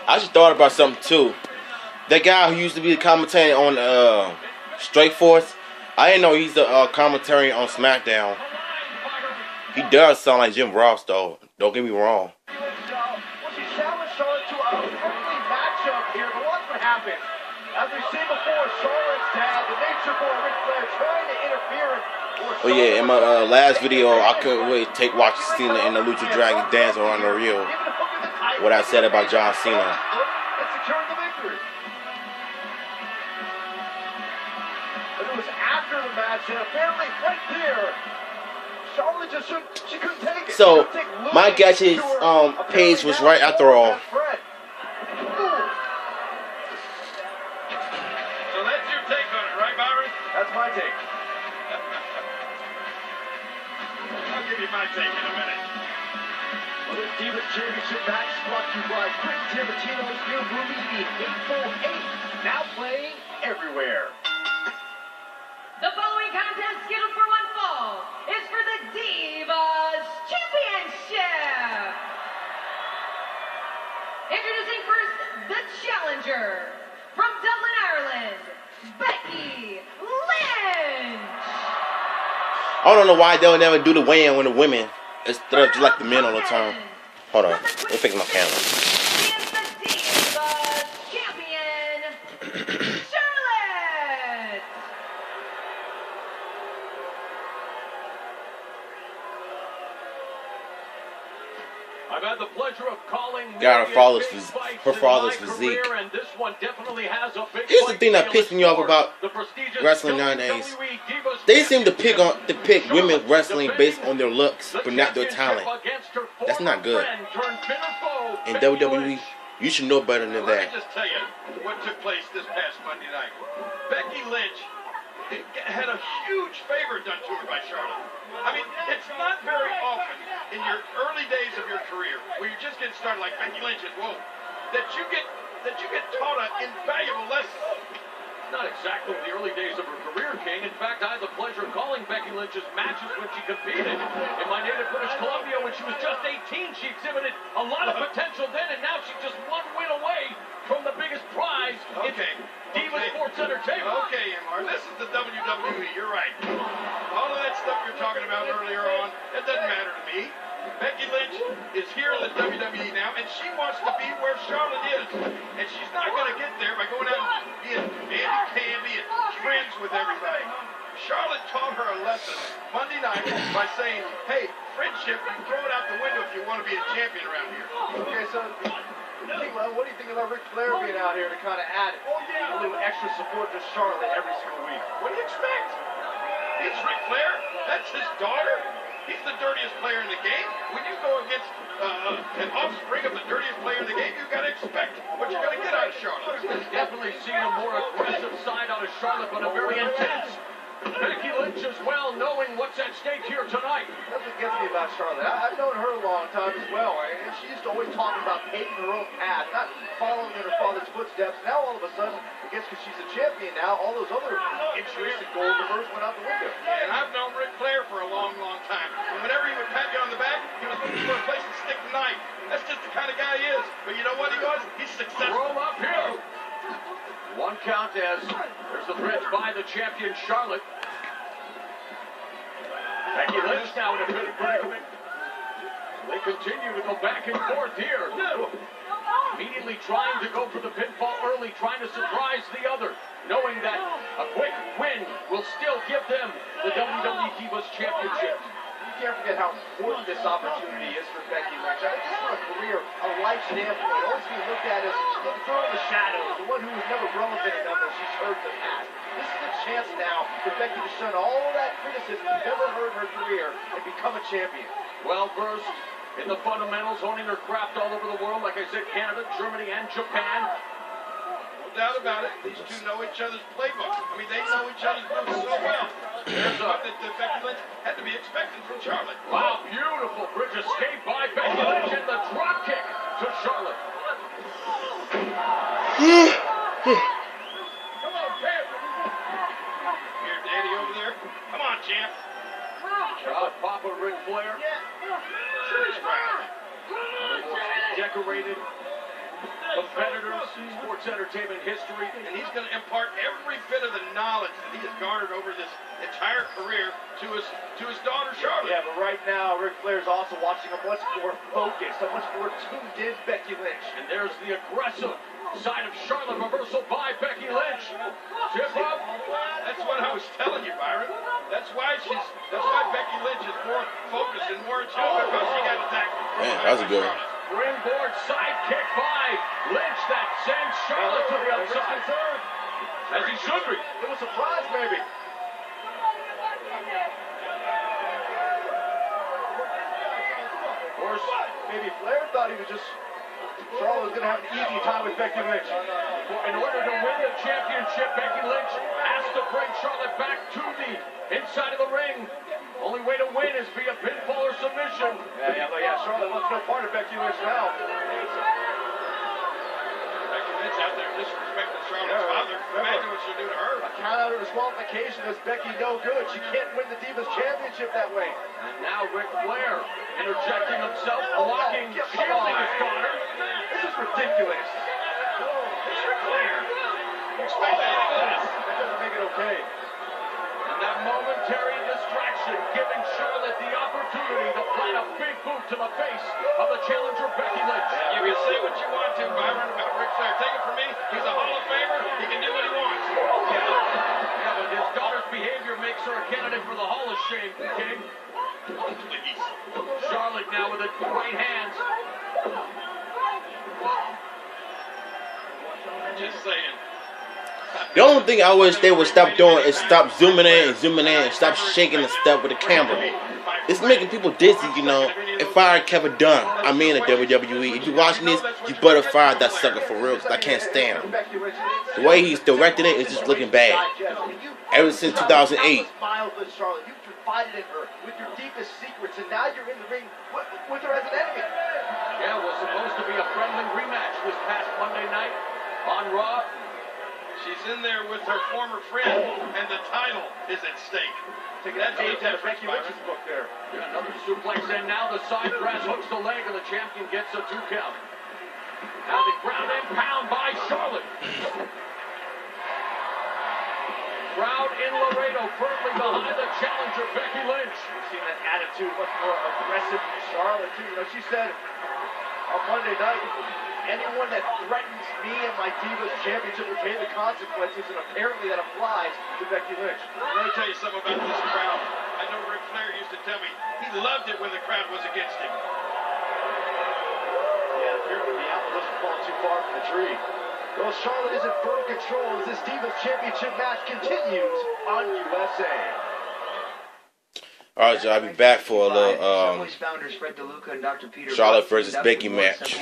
I just thought about something too. That guy who used to be the commentator on Strike Force, I didn't know he's the commentary on SmackDown. He does sound like Jim Ross though. Don't get me wrong. Oh yeah, in my last video, I couldn't really watch Cena and the Lucha Dragon dance around the reel. What I said about John Cena. It was after the match, and apparently right there, Charlotte just she couldn't take it. So my guess's page was right after all. So that's your take on it, right, Byron? That's my take. I'll give you my take in a minute. Well, this Divas Championship match is brought to you by Quick Tarantino's new movie, The Hateful Eight, now playing everywhere. The following contest scheduled for one fall is for the Divas Championship. Introducing first, the challenger from Dublin, Ireland, Becky Lynch. I don't know why they'll never do the weigh-in with the women instead of just like the men all the time. Hold on, let me fix my camera. Is the Divas Champion, Charlotte. I've had the pleasure of calling Got her father's physique. And this one definitely has a big Here's the thing that pisses me off about wrestling nowadays. They seem to pick women wrestling based on their looks, but not their talent. That's not good. In WWE, you should know better than that. Let me just tell you what took place this past Monday night. Becky Lynch had a huge favor done to her by Charlotte. I mean, it's not very often in your early days of your career, where you're just getting started like Becky Lynch and whoa, that you get taught an invaluable lesson. Not exactly the early days of her career, King. In fact, I had the pleasure of calling Becky Lynch's matches when she competed in my native British Columbia when she was just 18. She exhibited a lot of potential then, and now she's just one win away from the biggest prize in Divas Sports Entertainment. Okay, MR, this is the WWE. You're right. All of that stuff you're talking about earlier on, that doesn't matter to me. Becky Lynch is here in the WWE now, and she wants to be where Charlotte is. And she's not going to get there by going out and being candy and friends with everybody. Charlotte taught her a lesson Monday night by saying, hey, friendship, you throw it out the window if you want to be a champion around here. Okay, so what do you think about Ric Flair being out here to kind of add a little extra support to Charlotte every single week? What do you expect? He's Ric Flair. That's his daughter. He's the dirtiest player in the game. When you go against an offspring of the dirtiest player in the game, you've got to expect what you're going to get out of Charlotte. We've definitely seen a more aggressive side out of Charlotte, but a very intense Becky Lynch as well, knowing what's at stake here tonight. That's what gets me about Charlotte. I've known her a long time as well, and she used to always talk about paving her own path, not following in her father's footsteps. Now all of a sudden, I guess because she's a champion now, all those other interests and goals of hers went out the window. And I've known Ric Flair for a long, long time. And whenever he would pat you on the back, he was looking for a place to stick the knife. That's just the kind of guy he is. But you know what he was? He's successful. Roll up here. One count as there's the threat by the champion Charlotte. Becky Lynch now in a bit of predicament. They continue to go back and forth here. Immediately trying to go for the pinfall early, trying to surprise the other, knowing that a quick win will still give them the WWE Divas Championship. You can't forget how important this opportunity is for Becky Lynch. I just want a career, a life standpoint, always being looked at as the girl in the shadows, the one who was never relevant enough that she's heard in the past. This is a chance now for Becky to shun all of that criticism that's never hurt her career and become a champion. Well versed in the fundamentals, honing her craft all over the world, like I said, Canada, Germany, and Japan. No doubt about it. These two know each other's playbook. I mean, they know each other's moves so well. There's something that Becky Lynch had to be expecting from Charlotte. Wow, beautiful bridge escape by Becky Lynch and the drop kick to Charlotte. Come on, champ. Here, Daddy over there. Come on, champ. Papa Ric Flair. Sure he's proud. Decorated competitors in sports entertainment history, and he's going to impart every bit of the knowledge that he has garnered over this entire career to his daughter Charlotte. Yeah, but right now Ric Flair's also watching a much more focused, a much more tuned in Becky Lynch. And there's the aggressive side of Charlotte, reversal by Becky Lynch. Tip up. That's what I was telling you, Byron. That's why Becky Lynch is more focused and more in tune because she got attacked. Man, that was a good one. Springboard side kick by Lynch that sends Charlotte to the outside third. As he should be. It was a surprise, maybe. Of course, maybe Flair thought he was just... Charlotte was going to have an easy time with Becky Lynch. In order to win the championship, Becky Lynch has to bring Charlotte back to the inside of the ring. Only way to win is via pinfall or submission. Yeah, Charlotte wants no part of Becky Lynch now. Becky Lynch out there disrespecting Charlotte's father. Imagine what she'll do to her. A count out of disqualification is Becky no good. She can't win the Divas Championship that way. And now Ric Flair interjecting himself, blocking, shielding his daughter. This is ridiculous. It's Ric Flair. That doesn't make it okay. And that momentary distraction giving Charlotte the opportunity to plant a big boot to the face of the challenger Becky Lynch. You can say what you want to, Byron, about Ric Flair. Take it from me. He's a Hall of Famer. He can do what he wants. Yeah, but his daughter's behavior makes her a candidate for the Hall of Shame, King. Please. Charlotte now with the right hands. Just saying. The only thing I wish they would stop doing is stop zooming in and stop shaking the stuff with the camera. It's making people dizzy, you know. And fire Kevin Dunn. I mean, the WWE. If you're watching this, you better fire that sucker for real, because I can't stand him. The way he's directing it is just looking bad. Ever since 2008. You confided in her with your deepest secrets, and now you're in the ring with her as an enemy. Yeah, it was supposed to be a friendly rematch this past Monday night on Raw. She's in there with her former friend, and the title is at stake. Taking that page out of Becky Lynch's book there. Yeah, another suplex, and now the side press hooks the leg, and the champion gets a 2 count. Now the ground and pound by Charlotte. Crowd in Laredo firmly behind the challenger Becky Lynch. We've seen that attitude much more aggressive from Charlotte too. You know, she said on Monday night, anyone that threatens me and my Divas Championship will pay the consequences, and apparently that applies to Becky Lynch. Let me tell you something about this crowd. I know Ric Flair used to tell me he loved it when the crowd was against him. Yeah, apparently the apple doesn't fall too far from the tree. Well, Charlotte is in firm control as this Divas Championship match continues on USA. Alright, so I'll be back for a little Charlotte versus Becky match.